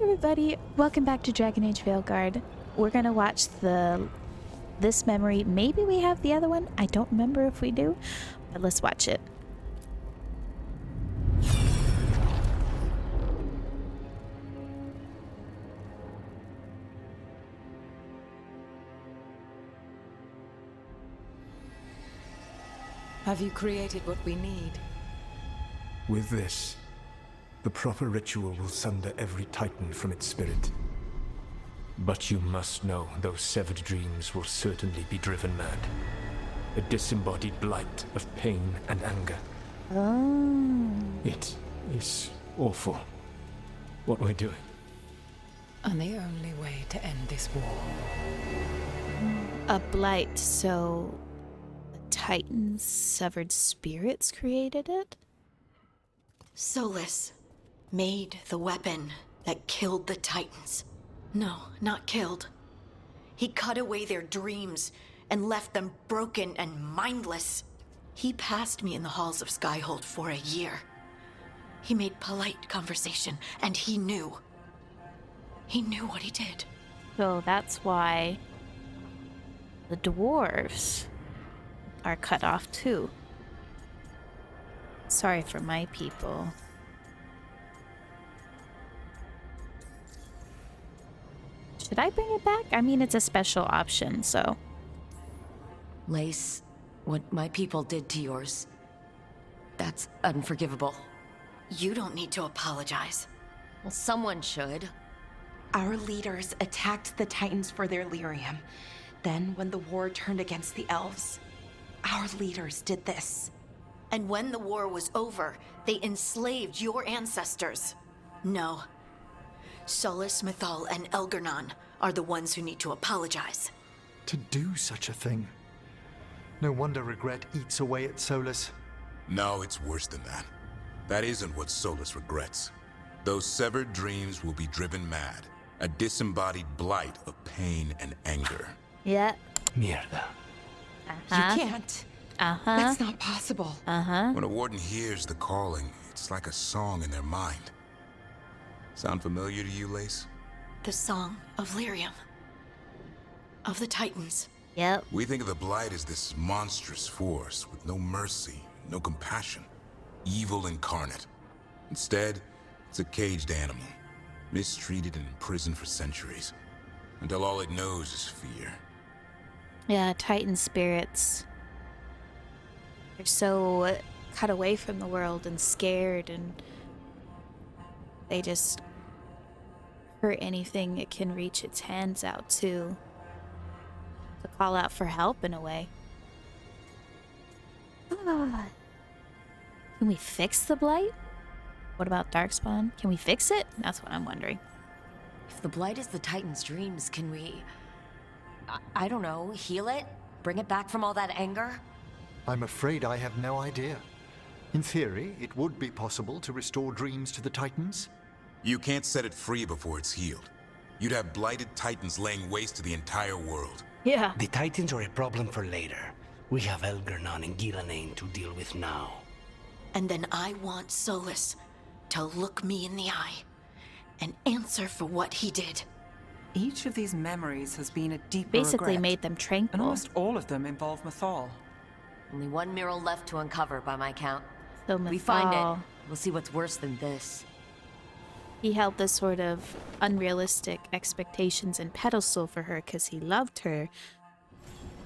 Everybody, welcome back to Dragon Age Veilguard. We're gonna watch this memory. Maybe we have the other one. I don't remember if we do, but let's watch it. Have you created what we need? With this, the proper ritual will sunder every titan from its spirit. But you must know those severed dreams will certainly be driven mad. A disembodied blight of pain and anger. Oh. It is awful what we're doing. And the only way to end this war. A blight, so the Titan's severed spirits created it? Solus made the weapon that killed the Titans. No, not killed. He cut away their dreams and left them broken and mindless. He passed me in the halls of Skyhold for a year. He made polite conversation, and he knew. He knew what he did. So that's why the dwarves are cut off too. Sorry for my people. Should I bring it back? I mean, it's a special option, so. Lace, what my people did to yours, that's unforgivable. You don't need to apologize. Well, someone should. Our leaders attacked the Titans for their lyrium. Then, when the war turned against the elves, our leaders did this. And when the war was over, they enslaved your ancestors. No. Solus, Mythal, and Elgarnon are the ones who need to apologize. To do such a thing. No wonder regret eats away at Solus. No, it's worse than that. That isn't what Solus regrets. Those severed dreams will be driven mad. A disembodied blight of pain and anger. Yeah. Mierda. You can't. That's not possible. When a warden hears the calling, it's like a song in their mind. Sound familiar to you, Lace? The song of lyrium. Of the Titans. Yep. We think of the Blight as this monstrous force with no mercy, no compassion. Evil incarnate. Instead, it's a caged animal. Mistreated and imprisoned for centuries. Until all it knows is fear. Yeah, Titan spirits. They're so cut away from the world and scared, and they just hurt anything it can reach its hands out to call out for help in a way. Can we fix the Blight? What about Darkspawn? Can we fix it? That's what I'm wondering. If the Blight is the Titan's dreams, can we... I don't know, heal it? Bring it back from all that anger? I'm afraid I have no idea. In theory, it would be possible to restore dreams to the Titans. You can't set it free before it's healed. You'd have blighted Titans laying waste to the entire world. Yeah. The Titans are a problem for later. We have Elgarnon and Gillanane to deal with now. And then I want Solus to look me in the eye and answer for what he did. Each of these memories has been a deeper Basically regret, made them and tranquil. almost all of them involve Mythal. Only one mural left to uncover by my count. So We find Mythal, it, we'll see what's worse than this. he held this sort of unrealistic expectations and pedestal for her because he loved her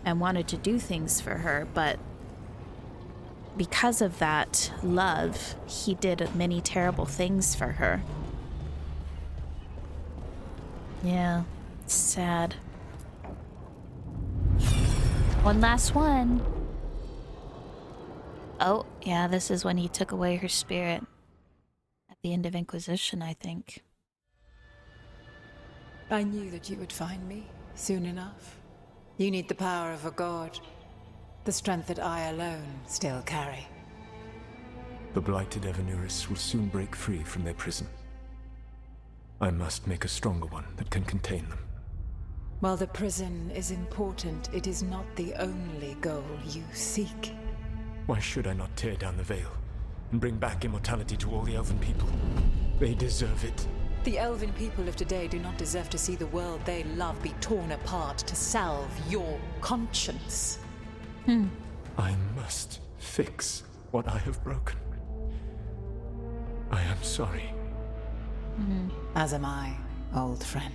and wanted to do things for her, but because of that love, he did many terrible things for her. Yeah, it's sad. One last one. Oh, yeah, this is when he took away her spirit. At the end of Inquisition, I think. I knew that you would find me soon enough. You need the power of a god. The strength that I alone still carry. The blighted Evanuris will soon break free from their prison. I must make a stronger one that can contain them. While the prison is important, it is not the only goal you seek. Why should I not tear down the veil and bring back immortality to all the elven people? They deserve it. The elven people of today do not deserve to see the world they love be torn apart to salve your conscience. I must fix what I have broken. I am sorry. As am I, old friend.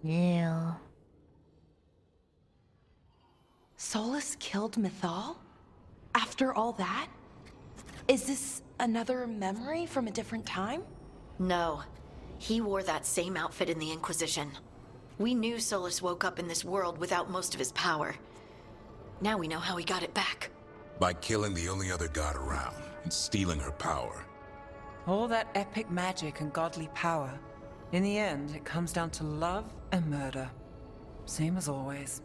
Yeah. Solus killed Mythal? After all that? Is this another memory from a different time? No. He wore that same outfit in the Inquisition. We knew Solus woke up in this world without most of his power. Now we know how he got it back. By killing the only other god around and stealing her power. All that epic magic and godly power. In the end, it comes down to love and murder. Same as always.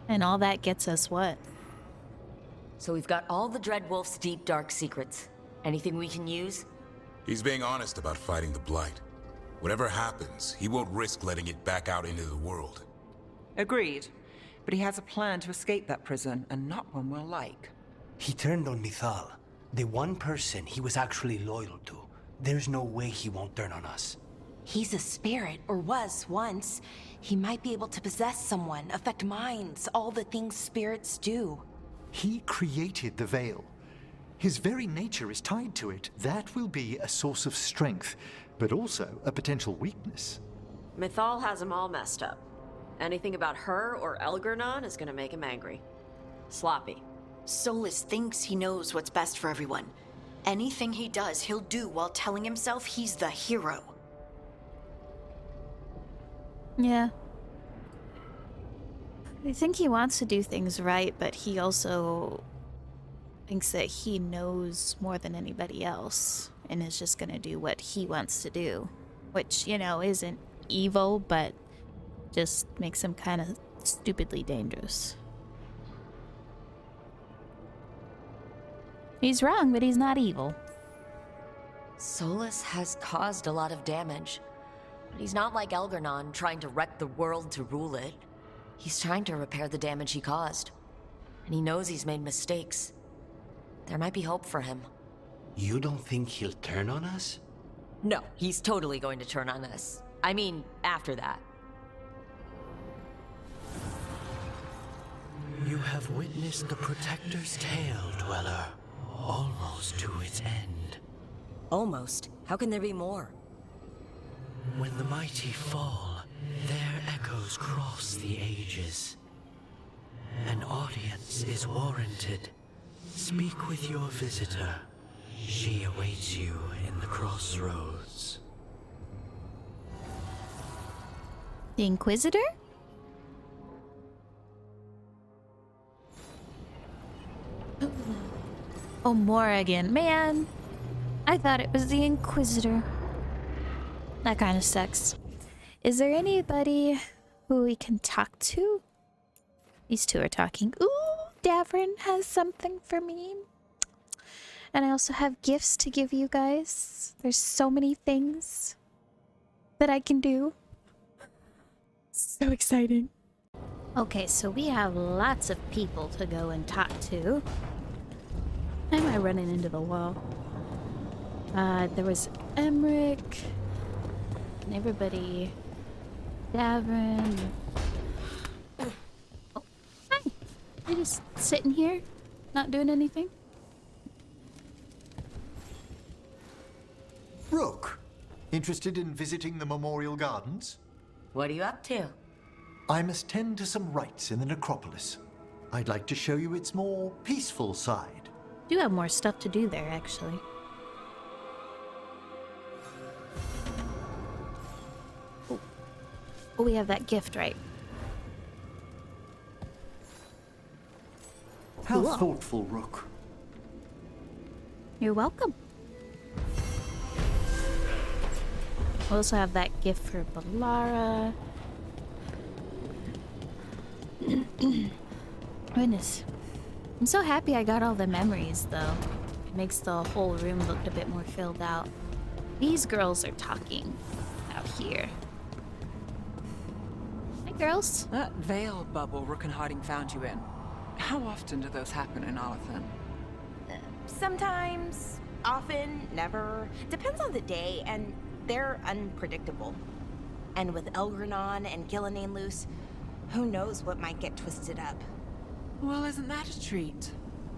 And all that gets us what? So we've got all the Dreadwolf's deep, dark secrets. Anything we can use? He's being honest about fighting the Blight. Whatever happens, he won't risk letting it back out into the world. Agreed. But he has a plan to escape that prison, and not one we'll like. He turned on Mythal, the one person he was actually loyal to. There's no way he won't turn on us. He's a spirit, or was once. He might be able to possess someone, affect minds, all the things spirits do. He created the Veil. His very nature is tied to it. That will be a source of strength, but also a potential weakness. Mythal has him all messed up. Anything about her or Elgernon is gonna make him angry. Sloppy. Solus thinks he knows what's best for everyone. Anything he does, he'll do while telling himself he's the hero. Yeah. I think he wants to do things right, but he also thinks that he knows more than anybody else and is just gonna do what he wants to do. Which, you know, isn't evil, but just makes him kind of stupidly dangerous. He's wrong, but he's not evil. Solus has caused a lot of damage. But he's not like Elgernon, trying to wreck the world to rule it. He's trying to repair the damage he caused. And he knows he's made mistakes. There might be hope for him. You don't think he'll turn on us? No, he's totally going to turn on us. I mean, after that. You have witnessed the Protector's tale, Dweller. Almost to its end. Almost. How can there be more? When the mighty fall, their echoes cross the ages. An audience is warranted. Speak with your visitor. She awaits you in the crossroads. The Inquisitor? Oh, Morrigan. Man, I thought it was the Inquisitor. That kind of sucks. Is there anybody who we can talk to? These two are talking. Ooh, Davrin has something for me. And I also have gifts to give you guys. There's so many things that I can do. So exciting. Okay, so we have lots of people to go and talk to. Why am I running into the wall? There was Emmerich and everybody. Davrin. Oh, hi. You're just sitting here, not doing anything. Rook, interested in visiting the Memorial Gardens? What are you up to? I must tend to some rites in the necropolis. I'd like to show you its more peaceful side. Do have more stuff to do there, actually. Oh, we have that gift, right? How Cool. thoughtful, Rook. You're welcome. We also have that gift for Balara. Goodness. I'm so happy I got all the memories, though. It makes the whole room look a bit more filled out. These girls are talking out here. Hi, girls. That veil bubble Rook and Harding found you in. How often do those happen in Arthur? Sometimes, often, never. Depends on the day, and they're unpredictable. And with Elgranon and Gillenane loose, who knows what might get twisted up. Well, isn't that a treat?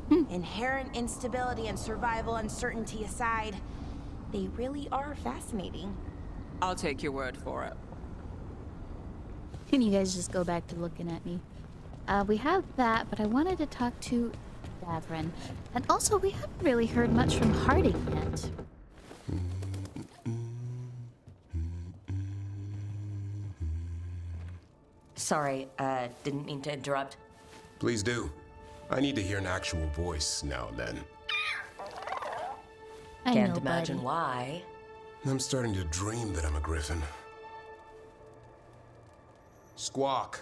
Inherent instability and survival uncertainty aside, they really are fascinating. I'll take your word for it. Can you guys just go back to looking at me? We have that, but I wanted to talk to Davrin. And also, we haven't really heard much from Harding yet. Sorry, didn't mean to interrupt. Please do. I need to hear an actual voice now and then. I Can't know, imagine buddy. why. I'm starting to dream that I'm a griffin. Squawk.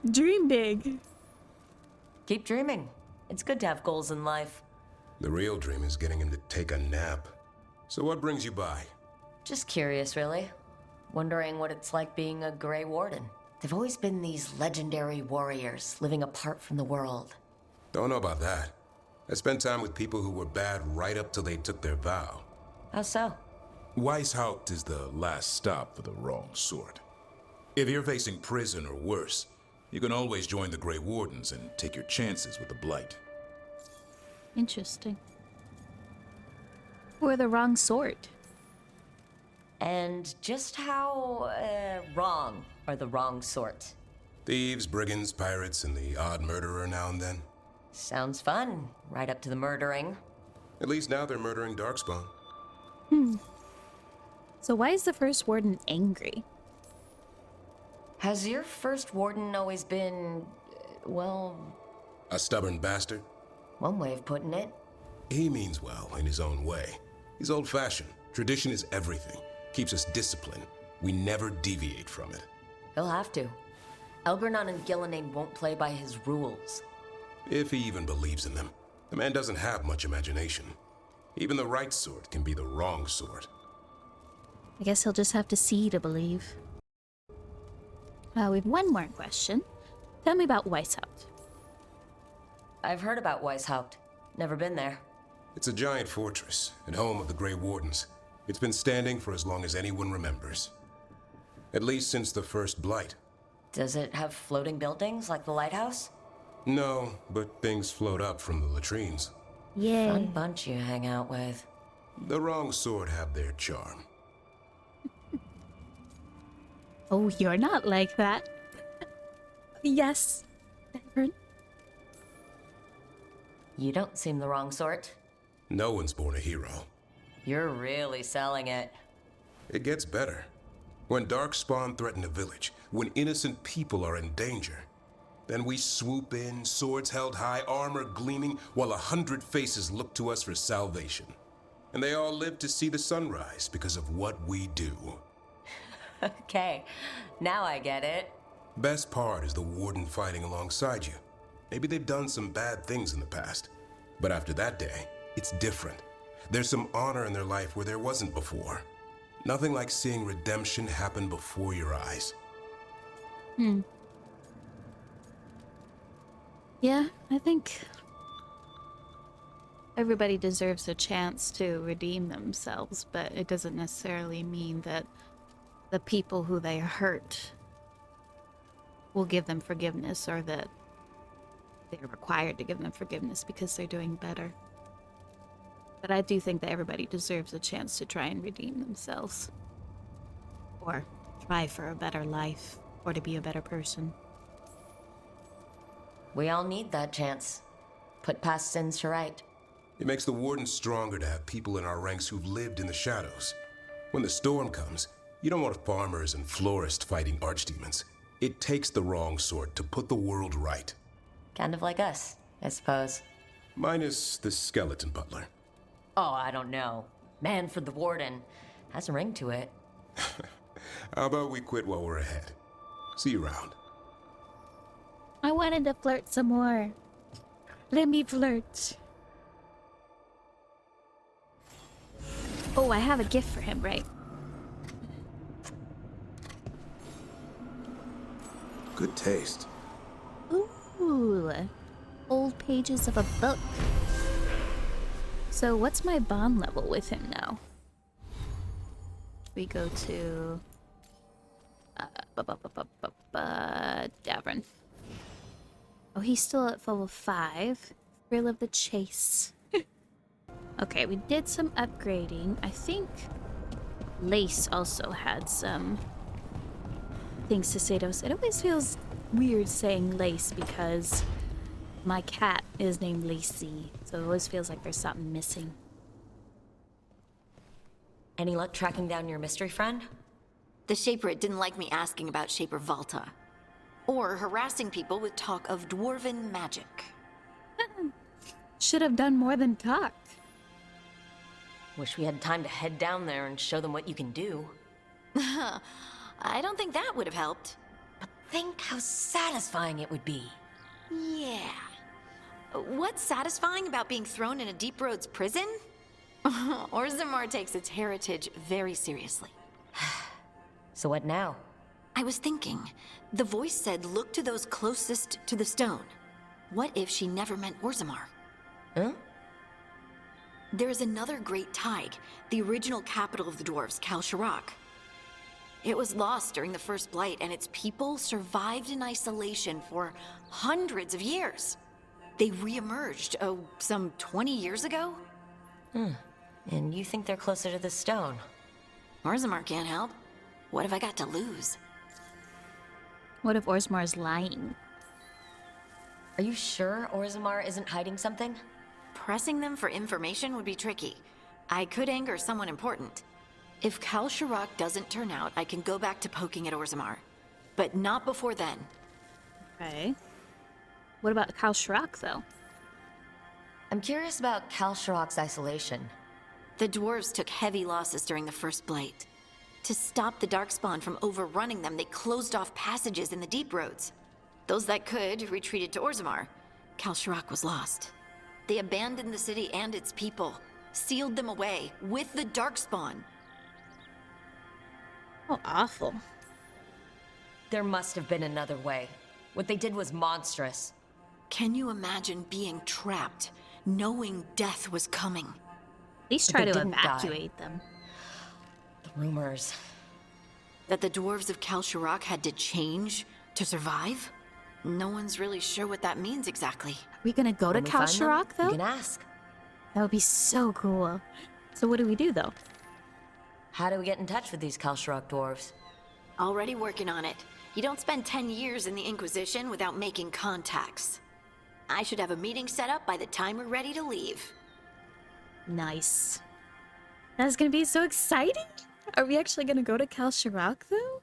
Dream big. Keep dreaming. It's good to have goals in life. The real dream is getting him to take a nap. So what brings you by? Just curious, really. Wondering what it's like being a Grey Warden. They've always been these legendary warriors living apart from the world. Don't know about that. I spent time with people who were bad right up till they took their vow. How so? Weishaupt is the last stop for the wrong sort. If you're facing prison or worse, you can always join the Grey Wardens and take your chances with the Blight. Interesting. We're the wrong sort. And just how, wrong are the wrong sort? Thieves, brigands, pirates, and the odd murderer now and then. Sounds fun, right up to the murdering. At least now they're murdering Darkspawn. So why is the first warden angry? Has your first warden always been, well, A stubborn bastard? one way of putting it? He means well in his own way. He's old-fashioned. Tradition is everything. Keeps us disciplined. We never deviate from it. He'll have to. Elgranon and Gillenane won't play by his rules. If he even believes in them. The man doesn't have much imagination. Even the right sort can be the wrong sort. I guess he'll just have to see to believe. We have one more question. Tell me about Weishaupt. I've heard about Weishaupt. Never been there. It's a giant fortress and home of the Grey Wardens. It's been standing for as long as anyone remembers. At least since the first Blight. Does it have floating buildings like the lighthouse? No, but things float up from the latrines. Yay. Fun bunch you hang out with. The wrong sort have their charm. Oh, you're not like that. Yes, Davrin. You don't seem the wrong sort. No one's born a hero. You're really selling it. It gets better. When Darkspawn threaten a village, when innocent people are in danger, then we swoop in, swords held high, armor gleaming, while 100 faces look to us for salvation. And they all live to see the sunrise because of what we do. Okay, now I get it. Best part is the warden fighting alongside you. Maybe they've done some bad things in the past, but after that day, it's different. There's some honor in their life where there wasn't before. Nothing like seeing redemption happen before your eyes. Yeah, I think everybody deserves a chance to redeem themselves, but it doesn't necessarily mean that the people who they hurt will give them forgiveness, or that they're required to give them forgiveness because they're doing better. But I do think that everybody deserves a chance to try and redeem themselves. Or try for a better life, or to be a better person. We all need that chance. Put past sins to right. It makes the warden stronger to have people in our ranks who've lived in the shadows. When the storm comes, you don't want farmers and florists fighting archdemons. It takes the wrong sort to put the world right. Kind of like us, I suppose. Minus the skeleton butler. Oh, I don't know. Man for the warden. Has a ring to it. How about we quit while we're ahead? See you around. I wanted to flirt some more. Let me flirt. Oh, I have a gift for him, right? Good taste. Ooh, old pages of a book. So what's my bond level with him now? We go to Davern. Oh, he's still at level 5. Thrill of the chase. Okay, we did some upgrading. I think Lace also had some things to say to us. It always feels weird saying Lace because my cat is named Lacey, so it always feels like there's something missing. Any luck tracking down your mystery friend? The Shaper didn't like me asking about Shaper Valta. Or harassing people with talk of dwarven magic. Should have done more than talk. Wish we had time to head down there and show them what you can do. I don't think that would have helped. But think how satisfying it would be. Yeah. What's satisfying about being thrown in a Deep Roads prison? Orzammar takes its heritage very seriously. So what now? I was thinking, the voice said look to those closest to the stone. What if she never meant Orzammar? Huh? There is another great Tig, the original capital of the dwarves, Kal Shirak. It was lost during the first Blight, and its people survived in isolation for hundreds of years. They re-emerged, some 20 years ago? And you think they're closer to the stone? Orzammar can't help. What have I got to lose? What if Orzamar's lying? Are you sure Orzammar isn't hiding something? Pressing them for information would be tricky. I could anger someone important. If Kal Shirak doesn't turn out, I can go back to poking at Orzammar. But not before then. Okay. What about Kal Shirak, though? I'm curious about Kal Shirak's isolation. The dwarves took heavy losses during the first Blight. To stop the Darkspawn from overrunning them, they closed off passages in the Deep Roads. Those that could retreated to Orzammar. Kal Shirak was lost. They abandoned the city and its people, sealed them away with the Darkspawn. Oh, awful. There must have been another way. What they did was monstrous. Can you imagine being trapped, knowing death was coming? At least But try they to didn't evacuate them. The rumors. That the dwarves of Kal Shirak had to change to survive? No one's really sure what that means exactly. Are we gonna go to When we Kal find them, Shirak, though? You can ask. That would be so cool. So what do we do, though? How do we get in touch with these Kal Shirak dwarves? Already working on it. You don't spend 10 years in the Inquisition without making contacts. I should have a meeting set up by the time we're ready to leave. Nice. That's gonna be so exciting! Are we actually gonna go to Kal Shirak, though?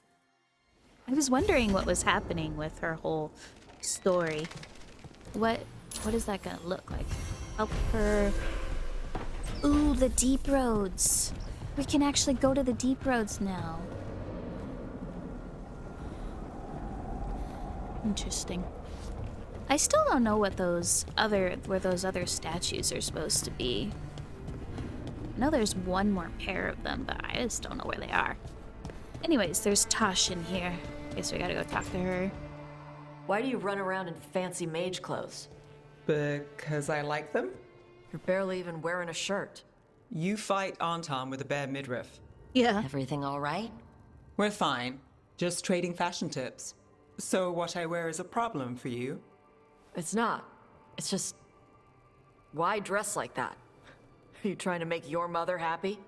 I was wondering what was happening with her whole story. What is that gonna look like? Help her... Ooh, the Deep Roads! We can actually go to the Deep Roads now. Interesting. I still don't know what where those other statues are supposed to be. I know there's one more pair of them, but I just don't know where they are. Anyways, there's Tosh in here. Guess we gotta go talk to her. Why do you run around in fancy mage clothes? Because I like them? You're barely even wearing a shirt. You fight Anton with a bare midriff. Yeah. Everything all right? We're fine. Just trading fashion tips. So what I wear is a problem for you? It's not. It's just... Why dress like that? Are you trying to make your mother happy?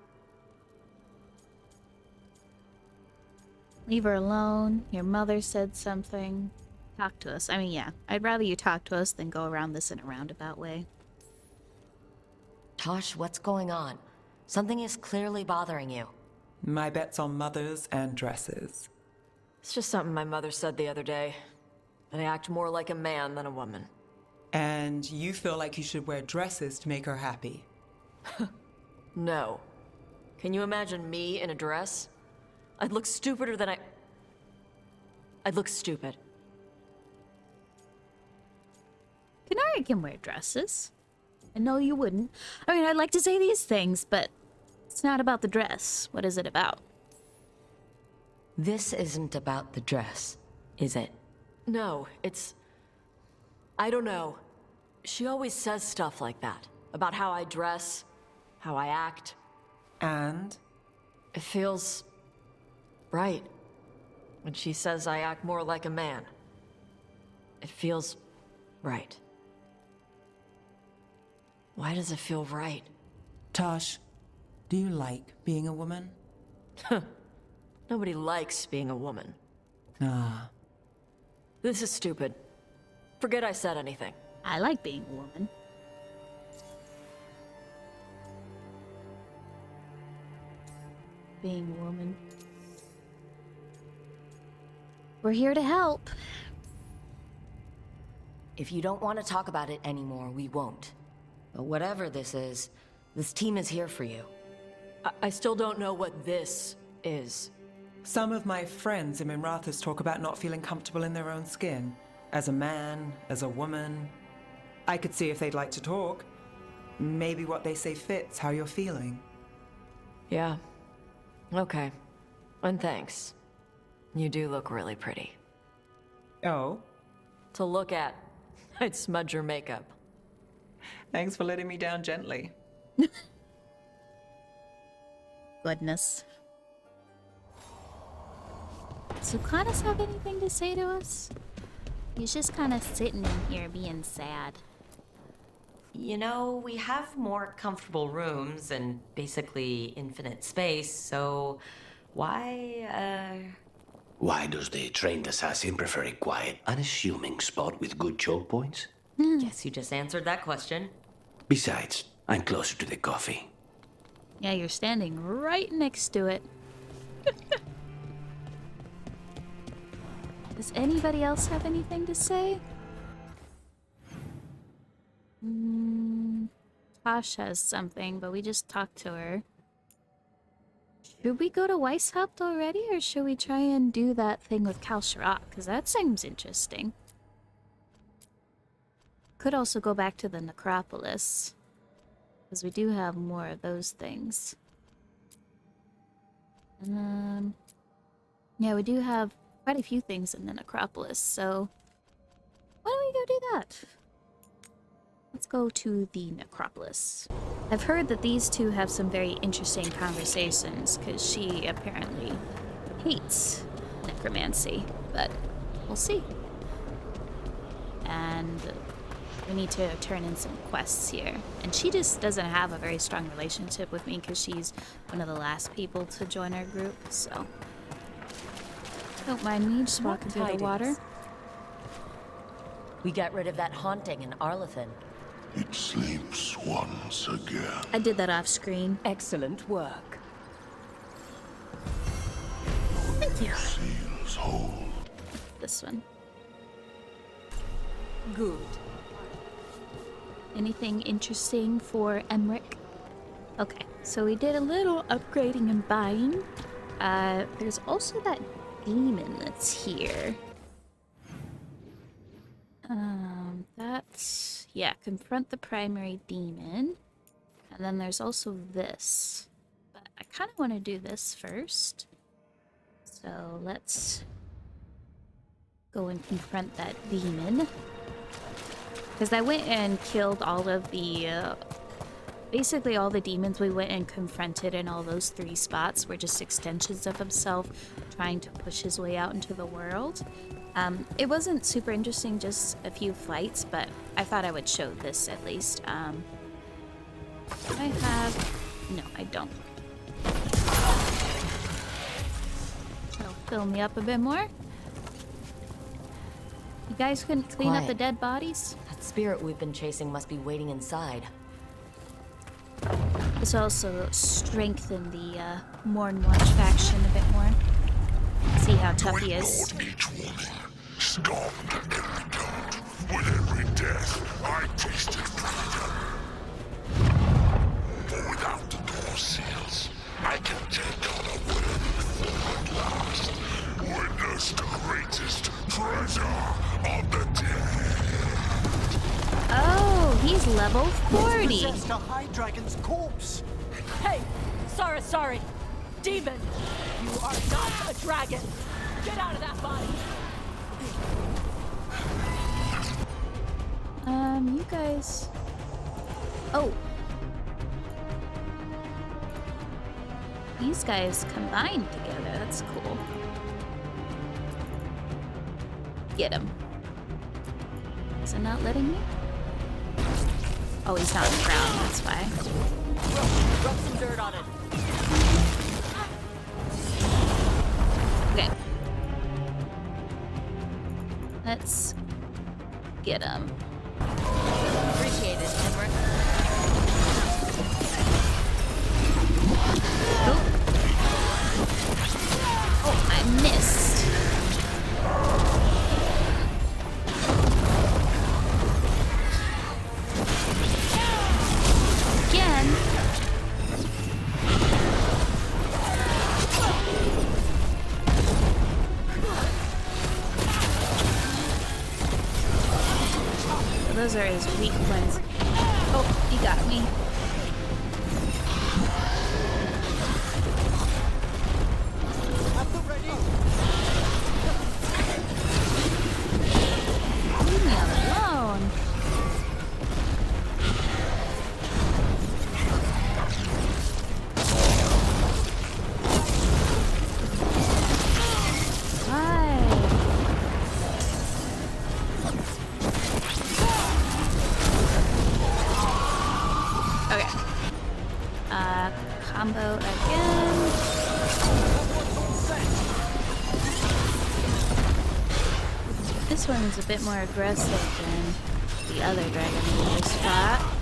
Leave her alone. Your mother said something. Talk to us. I mean, yeah. I'd rather you talk to us than go around this in a roundabout way. Tosh, what's going on? Something is clearly bothering you. My bet's on mothers and dresses. It's just something my mother said the other day. I act more like a man than a woman. And you feel like you should wear dresses to make her happy. No. Can you imagine me in a dress? I'd look stupider than I'd look stupid. Kanari can wear dresses. I know you wouldn't. I mean, I'd like to say these things, but it's not about the dress. What is it about? This isn't about the dress, is it? No, it's... I don't know. She always says stuff like that. About how I dress, how I act. And? It feels... right. When she says I act more like a man. It feels... right. Why does it feel right? Tosh, do you like being a woman? Nobody likes being a woman. Ah. This is stupid. Forget I said anything. I like being a woman. Being a woman. We're here to help. If you don't want to talk about it anymore, we won't. But whatever this is, this team is here for you. I still don't know what this is. Some of my friends in Minrathous talk about not feeling comfortable in their own skin. As a man, as a woman. I could see if they'd like to talk. Maybe what they say fits how you're feeling. Yeah. Okay. And thanks. You do look really pretty. Oh? To look at, I'd smudge your makeup. Thanks for letting me down gently. Goodness. Does Lucanus have anything to say to us? He's just kind of sitting in here being sad. You know, we have more comfortable rooms and basically infinite space, so why Why does the trained assassin prefer a quiet, unassuming spot with good choke points? Guess you just answered that question. Besides, I'm closer to the coffee. Yeah, you're standing right next to it. Does anybody else have anything to say? Tosh has something, but we just talked to her. Should we go to Weishaupt already, or should we try and do that thing with Kalsharak? Because that seems interesting. Could also go back to the Necropolis, because we do have more of those things. Yeah, we do have quite a few things in the Necropolis, so why don't we go do that? Let's go to the Necropolis. I've heard that these two have some very interesting conversations, because she apparently hates necromancy, but we'll see. And we need to turn in some quests here. And she just doesn't have a very strong relationship with me, because she's one of the last people to join our group, so don't mind me just walking through the water. We got rid of that haunting in Arlathan. It sleeps once again. I did that off screen. Excellent work. Thank you. Seals hold. This one. Good. Anything interesting for Emmerich? Okay, so we did a little upgrading and buying. There's also that demon that's here. That's... yeah, confront the primary demon. And then there's also this. But I kind of want to do this first. So let's go and confront that demon. Because I went and killed all of the... basically all the demons we went and confronted in all those 3 spots were just extensions of himself trying to push his way out into the world. It wasn't super interesting, just a few fights, but I thought I would show this at least. I have... no, I don't. That'll fill me up a bit more. You guys couldn't clean up the dead bodies? That spirit we've been chasing must be waiting inside. This also strengthened the Mournwatch faction a bit more. See how tough he is. Each warning, stopped and returned. With every death, I tasted freedom. For without the door seals, I can take on a worthy form at last. Witness the greatest treasure of the dead. Oh, he's level 40. Possessed a high dragon's corpse. Hey! Sorry. Demon! You are not a dragon! Get out of that body! guys... Oh. These guys combined together. That's cool. Get him. Is it not letting me? Oh, he's not on the ground. That's why. Rub some dirt on it. Okay. Let's get him. Appreciate it, Henrik. Oh, I missed. Again. Those are his weak points. Oh, he got me. Leave me alone. Combo again. This one's a bit more aggressive than the other dragon we just fought.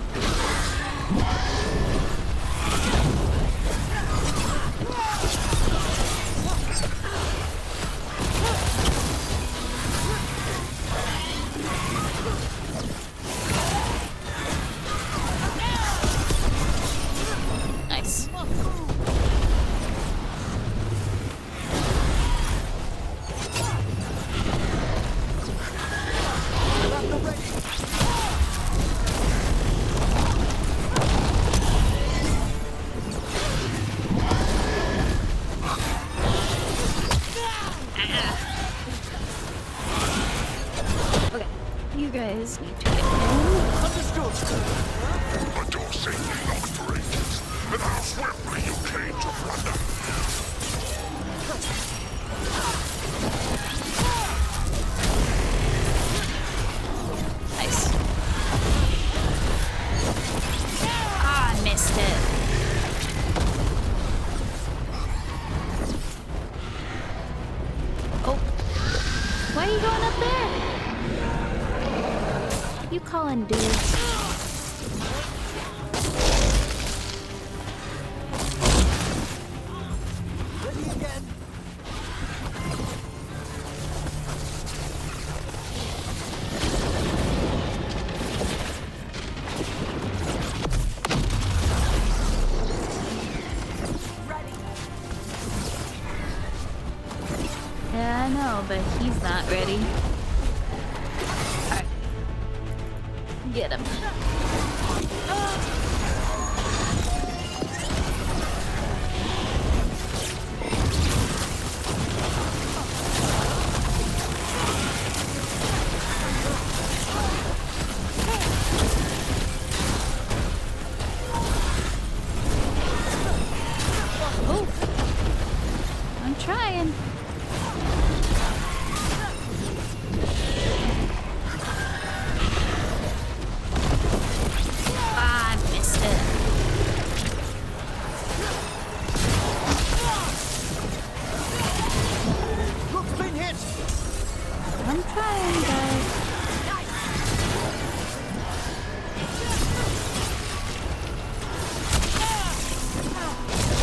Guys need to get in. Understood. A door safely locked for ages, and how swiftly you came to plunder. Nice. Ah, I missed it. Oh. Why are you going up there? You calling dudes? Yeah, I know, but he's not ready. Get him. Oh, I'm trying. I'm trying, guys.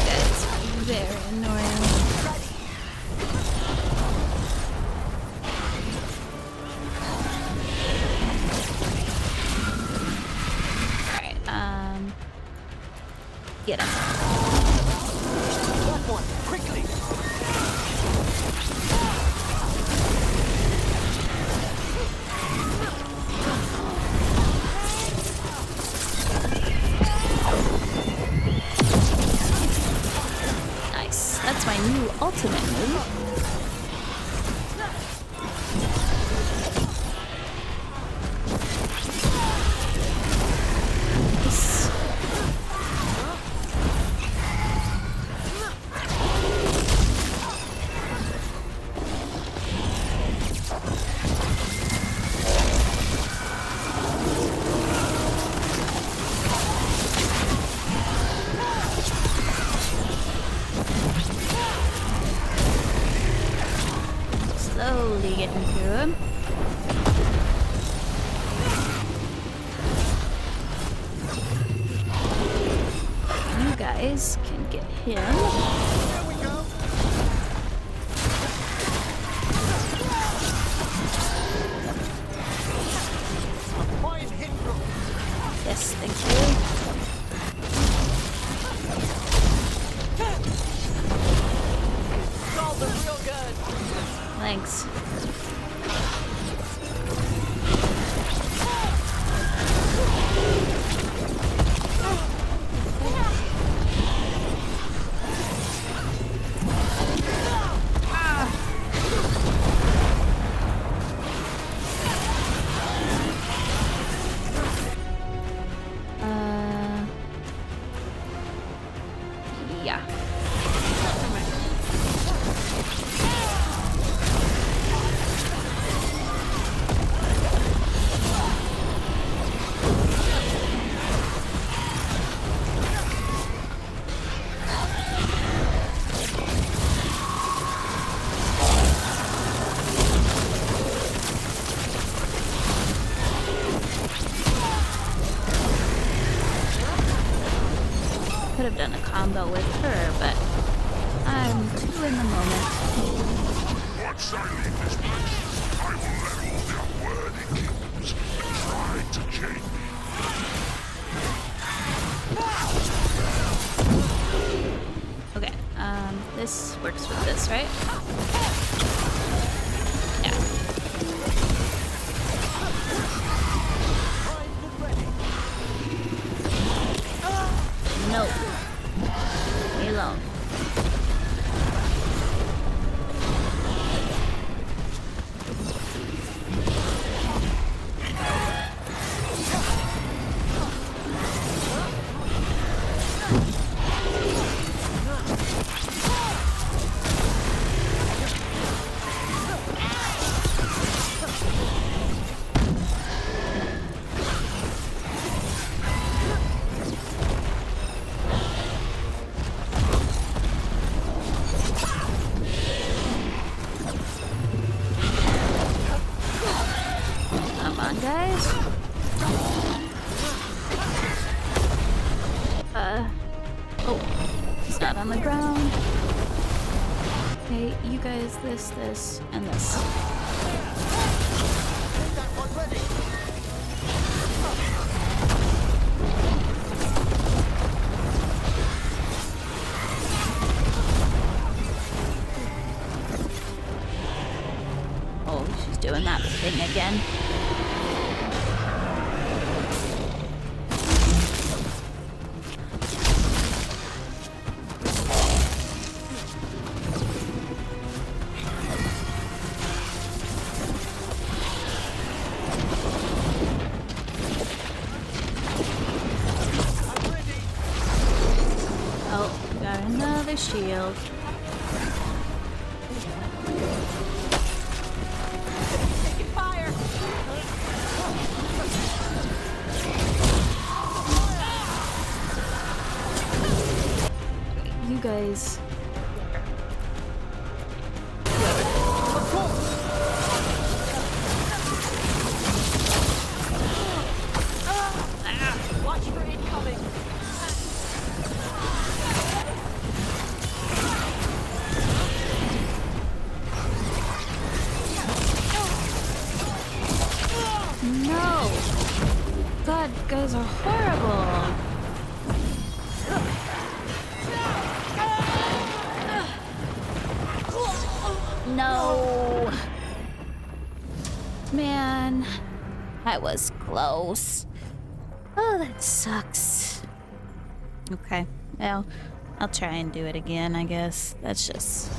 That's very annoying. Alright, get him. That one, quickly! That's my new ultimate move. him. There we go. A fine hit, bro. Yes, thank you. Stalled them real good. Thanks. Yeah. Could have done a combo with her, but I'm too in the moment. Once I leave this place, I will let all the unworthy kingdoms try to chain me. Okay, this works with this, right? Yeah. No. Leave me alone. Come on, guys. Oh, he's not on the ground. Okay, you guys, this, and this. Oh, she's doing that thing again. Oh, got another shield. Taking fire. You guys. Watch for incoming. No! God, guys are horrible! No! Man, I was close. Oh, that sucks. Okay, well, I'll try and do it again, I guess. That's just...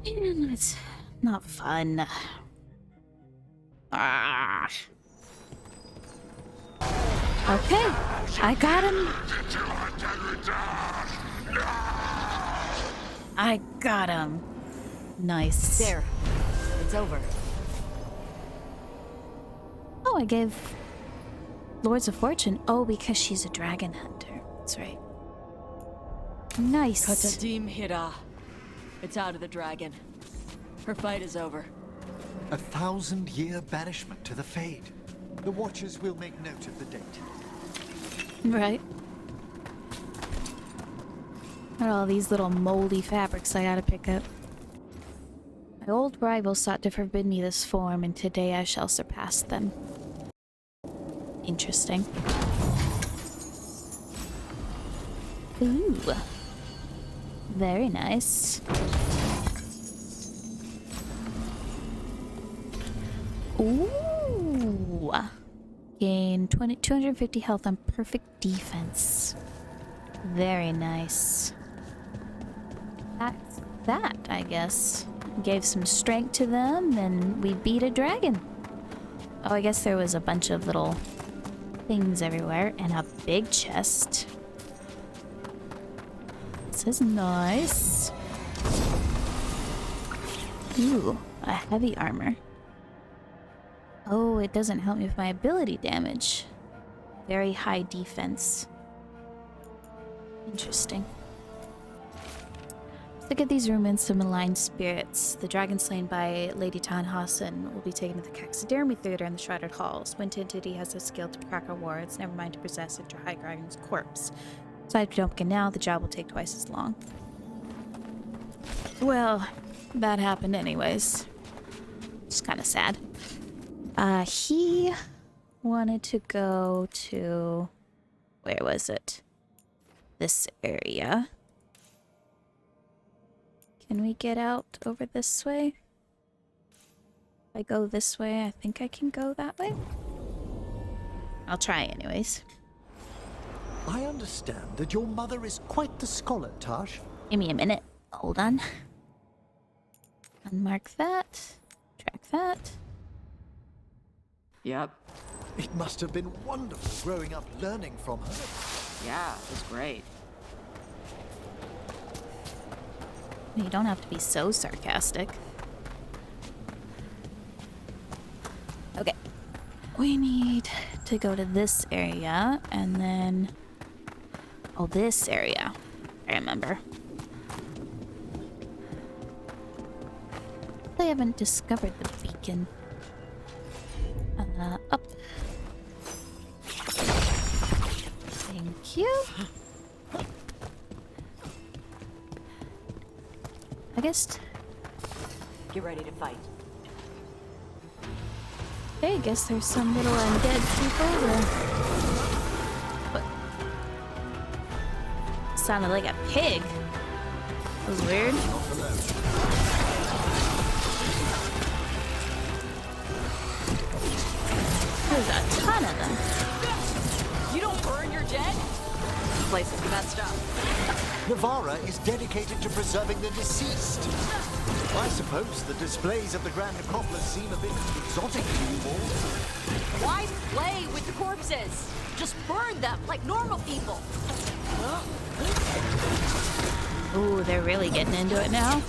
Man, it's not fun. Ah. Okay, I got him. I got him. Nice. There. It's over. Oh, I gave Lords of Fortune. Oh, because she's a dragon hunter. That's right. Nice. Katadim Hira. It's out of the dragon. Her fight is over. 1,000-year banishment to the Fade. The Watchers will make note of the date. Right. What are all these little moldy fabrics I gotta pick up? My old rivals sought to forbid me this form, and today I shall surpass them. Interesting. Ooh. Very nice. Ooh. Gain 250 health on perfect defense. Very nice. That's that, I guess. Gave some strength to them, and we beat a dragon. Oh, I guess there was a bunch of little things everywhere, and a big chest. This is nice. Ooh, a heavy armor. Oh, it doesn't help me with my ability damage. Very high defense. Interesting. Look at these ruins of malign spirits. The dragon slain by Lady Tannhausen will be taken to the Taxidermy Theater in the Shrouded Halls. When entity has the skill to crack a war, it's never mind to possess it or hide dragon's corpse. So if you don't get now, the job will take twice as long. Well, that happened anyways. It's kind of sad. He wanted to go to... where was it? This area. Can we get out over this way? If I go this way, I think I can go that way. I'll try anyways. I understand that your mother is quite the scholar, Tash. Give me a minute. Hold on. Unmark that. Track that. Yep. It must have been wonderful growing up learning from her. Yeah, it was great. You don't have to be so sarcastic. Okay. We need to go to this area, and then... oh, this area. I remember. I haven't discovered the beacon. Up. Thank you. I guess... Get ready to fight. okay, I guess there's some little undead people that... what? Sounded like a pig. That was weird. There's a ton of them. You don't burn your dead? This place is messed up. Navarra is dedicated to preserving the deceased. I suppose the displays of the Grand Necropolis seem a bit exotic to you all. Why play with the corpses? Just burn them like normal people. Ooh, they're really getting into it now.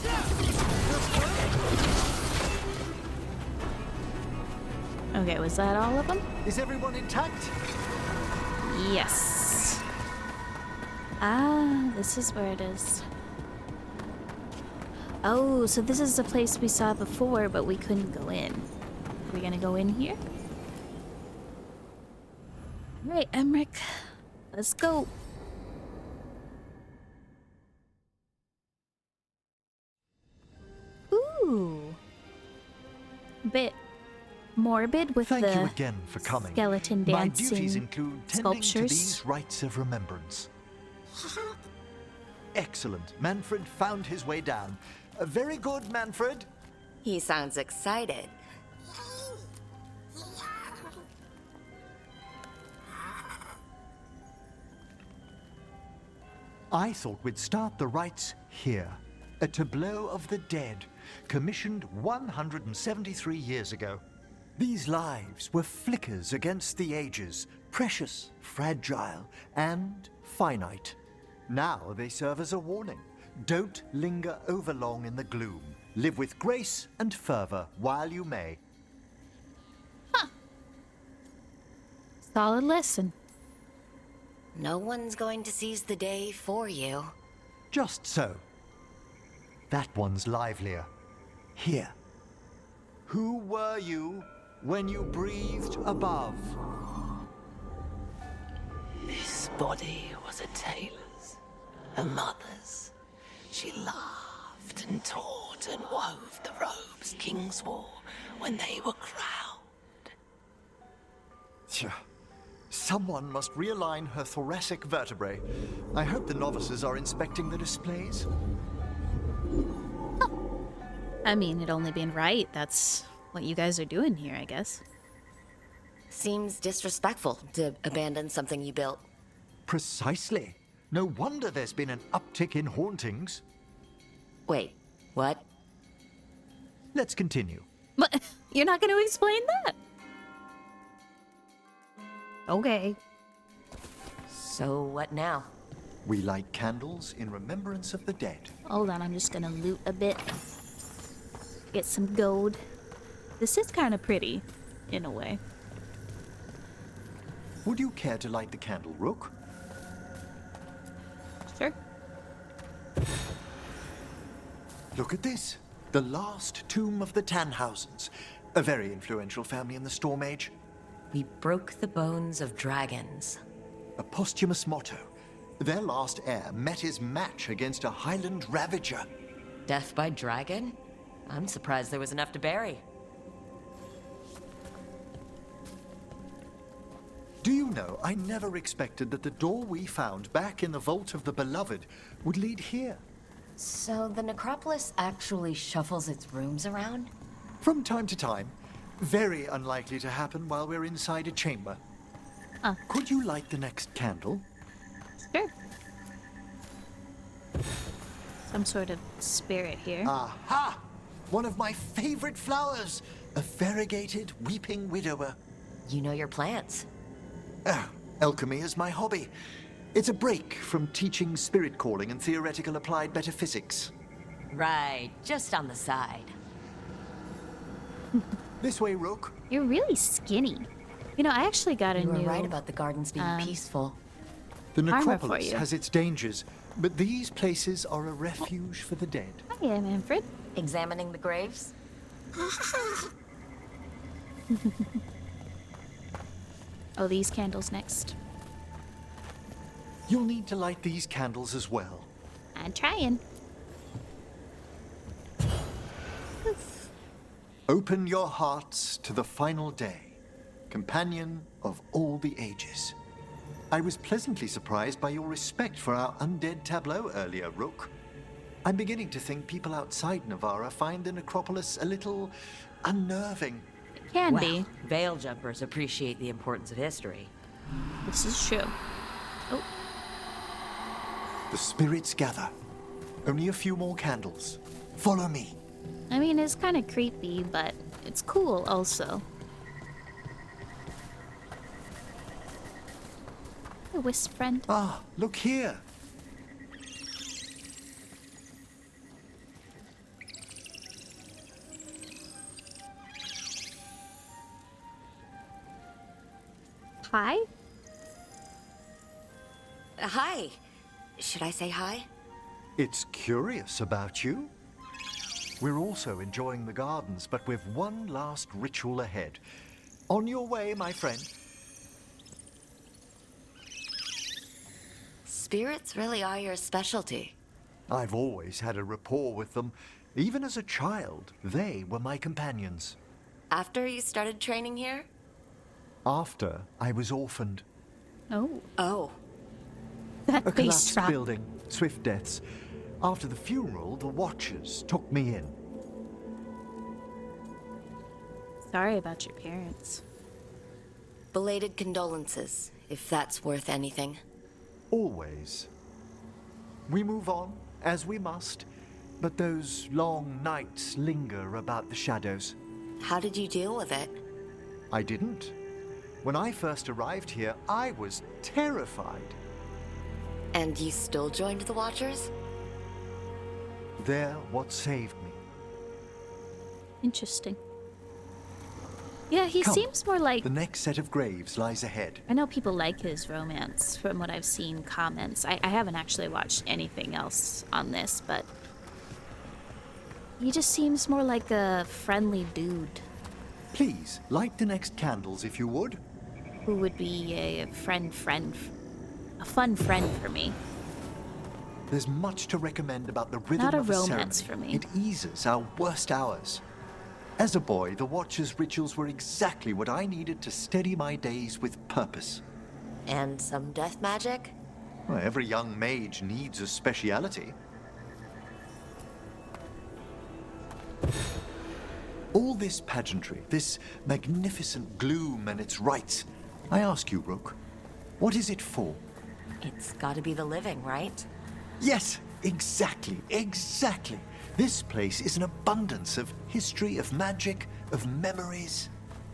Okay, was that all of them? Is everyone intact? Yes. Ah, this is where it is. Oh, so this is the place we saw before, but we couldn't go in. Are we gonna go in here? Alright, Emmerich. Let's go. Ooh. Bit morbid with Thank the you again for coming. skeleton My dancing duties include tending to sculptures. these rites of remembrance. Excellent. Manfred found his way down. Very good, Manfred. He sounds excited. I thought we'd start the rites here. A tableau of the dead, commissioned 173 years ago. These lives were flickers against the ages, precious, fragile, and finite. Now they serve as a warning. Don't linger overlong in the gloom. Live with grace and fervor while you may. Huh. Solid lesson. No one's going to seize the day for you. Just so. That one's livelier. Here. Who were you when you breathed above? This body was a tailor's, her mother's. She laughed and taught and wove the robes kings wore when they were crowned. Tja. Someone must realign her thoracic vertebrae. I hope the novices are inspecting the displays. I mean, it'd only been right. That's what you guys are doing here, I guess. Seems disrespectful to abandon something you built. Precisely. No wonder there's been an uptick in hauntings. Wait, what? Let's continue. But you're not going to explain that? Okay. So what now? We light candles in remembrance of the dead. Hold on, I'm just gonna loot a bit. Get some gold. This is kind of pretty, in a way. Would you care to light the candle, Rook? Sure. Look at this. The last tomb of the Tannhausens. A very influential family in the Storm Age. We broke the bones of dragons. A posthumous motto. Their last heir met his match against a Highland Ravager. Death by dragon? I'm surprised there was enough to bury. Do you know, I never expected that the door we found back in the Vault of the Beloved would lead here. So the necropolis actually shuffles its rooms around? From time to time. Very unlikely to happen while we're inside a chamber. Could you light the next candle? Sure. Some sort of spirit here. Aha! One of my favorite flowers! A variegated weeping widower. You know your plants. Alchemy is my hobby. It's a break from teaching spirit calling and theoretical applied metaphysics. Right, just on the side. This way, Rook. You're really skinny. You know, I actually got a You were new... right about the gardens being peaceful. The armor for necropolis you. has its dangers, but these places are a refuge for the dead. Hi, Manfred. Examining the graves? Oh, these candles next. You'll need to light these candles as well. I'm trying. Open your hearts to the final day, companion of all the ages. I was pleasantly surprised by your respect for our undead tableau earlier, Rook. I'm beginning to think people outside Navarra find the necropolis a little unnerving. It can be. Well, veil jumpers appreciate the importance of history. This is true. Oh, The spirits gather. Only a few more candles. Follow me. I mean, it's kind of creepy, but it's cool also. A wisp friend. Ah, look here. Hi? Hi. Should I say hi? It's curious about you. We're also enjoying the gardens, but with one last ritual ahead. On your way, my friend. Spirits really are your specialty. I've always had a rapport with them. Even as a child, they were my companions. After you started training here? After I was orphaned. Oh. Oh. That A face collapsed drop. building, swift deaths. After the funeral, the Watchers took me in. Sorry about your parents. Belated condolences, if that's worth anything. Always. We move on, as we must, but those long nights linger about the shadows. How did you deal with it? I didn't. When I first arrived here, I was terrified. And you still joined the Watchers? They're what saved me. Interesting. Yeah, he Come, seems more like... The next set of graves lies ahead. I know people like his romance from what I've seen comments. I haven't actually watched anything else on this, but... he just seems more like a friendly dude. Please, light the next candles if you would. Who would be a fun friend for me. There's much to recommend about the rhythm Not a of a romance ceremony. for me. It eases our worst hours. As a boy, the Watcher's rituals were exactly what I needed to steady my days with purpose. And some death magic? Well, every young mage needs a speciality. All this pageantry, this magnificent gloom and its rites, I ask you, Rook, what is it for? It's gotta be the living, right? Yes, exactly, exactly. This place is an abundance of history, of magic, of memories.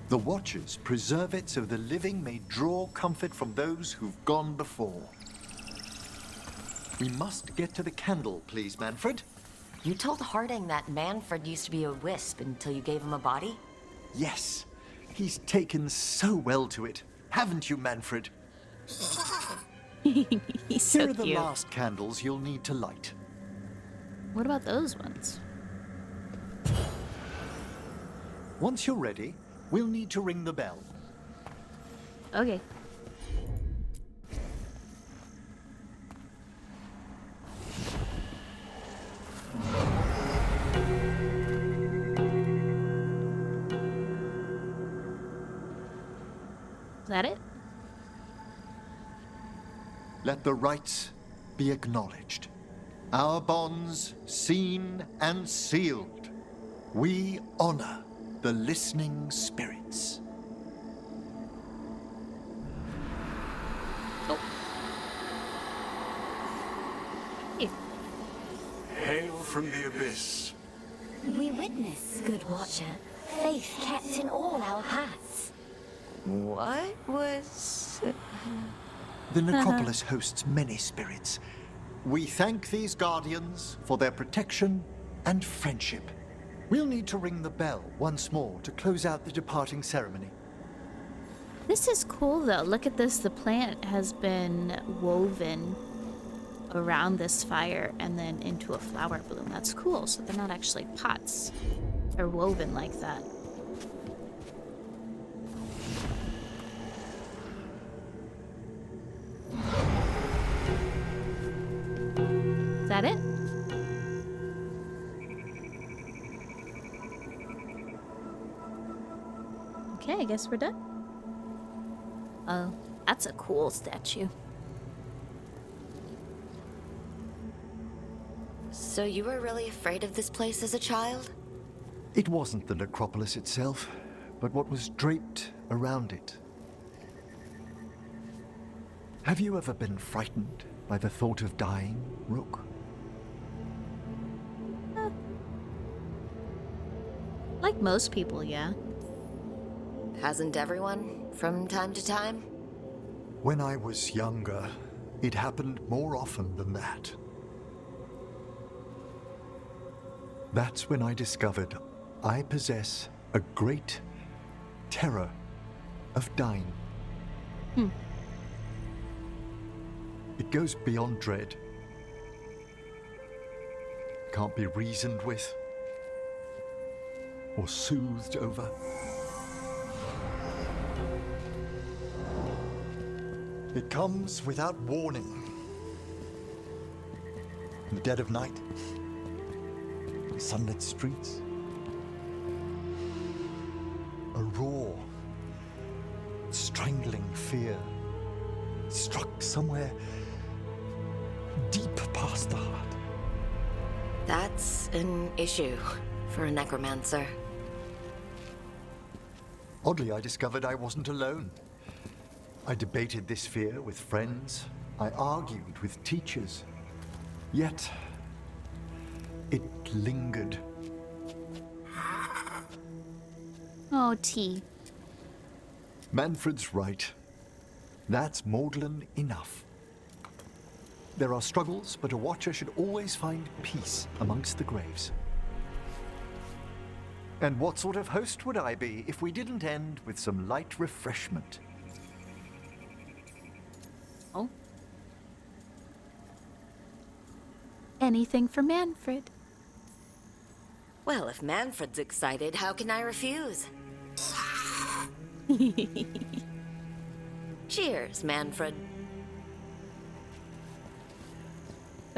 The Watchers preserve it so the living may draw comfort from those who've gone before. We must get to the candle, please, Manfred. You told Harding that Manfred used to be a wisp until you gave him a body? Yes, he's taken so well to it. Haven't you, Manfred? He's so Here are the cute. last candles you'll need to light. What about those ones? Once you're ready, we'll need to ring the bell. Okay. Is that it? Let the rites be acknowledged. Our bonds seen and sealed. We honor the listening spirits. Hail from the abyss. We witness, good Watcher, faith kept in all our paths. What was... The necropolis hosts many spirits. We thank these guardians for their protection and friendship. We'll need to ring the bell once more to close out the departing ceremony. This is cool though. Look at this. The plant has been woven around this fire and then into a flower bloom. That's cool. So they're not actually pots. They're woven like that. Is that it? Okay, I guess we're done. Oh, that's a cool statue. So you were really afraid of this place as a child? It wasn't the necropolis itself, but what was draped around it. Have you ever been frightened by the thought of dying, Rook? Like most people, yeah. Hasn't everyone, from time to time? When I was younger, it happened more often than that. That's when I discovered I possess a great terror of dying. It goes beyond dread. Can't be reasoned with or soothed over. It comes without warning. In the dead of night, in sunlit streets, a raw, strangling fear struck somewhere deep past the heart. That's an issue for a necromancer. Oddly, I discovered I wasn't alone. I debated this fear with friends. I argued with teachers. Yet, it lingered. Oh, T. Manfred's right. That's maudlin enough. There are struggles, but a watcher should always find peace amongst the graves. And what sort of host would I be if we didn't end with some light refreshment? Oh. Anything for Manfred. Well, if Manfred's excited, how can I refuse? Cheers, Manfred.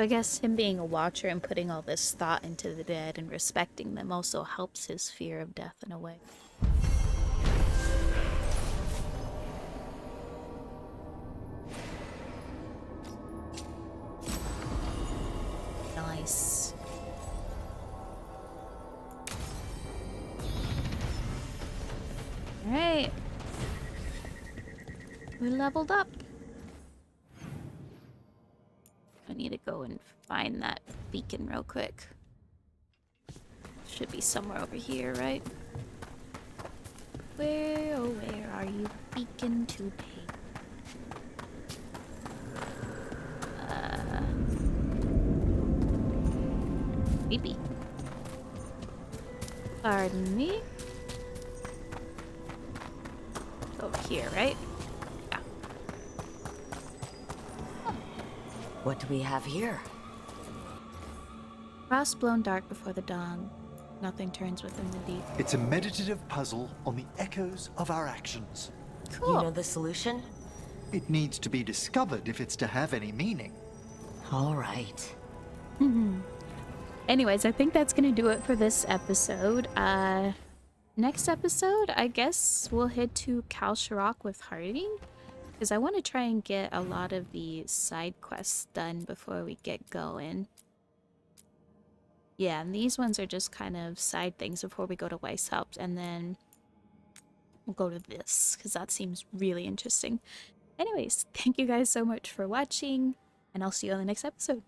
I guess him being a watcher and putting all this thought into the dead and respecting them also helps his fear of death in a way. Nice. Alright. We leveled up. I need to go and find that beacon real quick. Should be somewhere over here, right? Where, oh where are you, beacon to pay? Creepy. Pardon me. Over here, right? Yeah. What do we have here? Frost blown dark before the dawn. Nothing turns within the deep. It's a meditative puzzle on the echoes of our actions. Cool. You know the solution? It needs to be discovered if it's to have any meaning. All right. Anyways, I think that's gonna do it for this episode. Next episode, I guess we'll head to Kalsharok with Harding, because I want to try and get a lot of the side quests done before we get going. Yeah, and these ones are just kind of side things before we go to Weishaupt, and then we'll go to this, because that seems really interesting. Anyways, thank you guys so much for watching, and I'll see you on the next episode.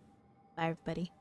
Bye, everybody.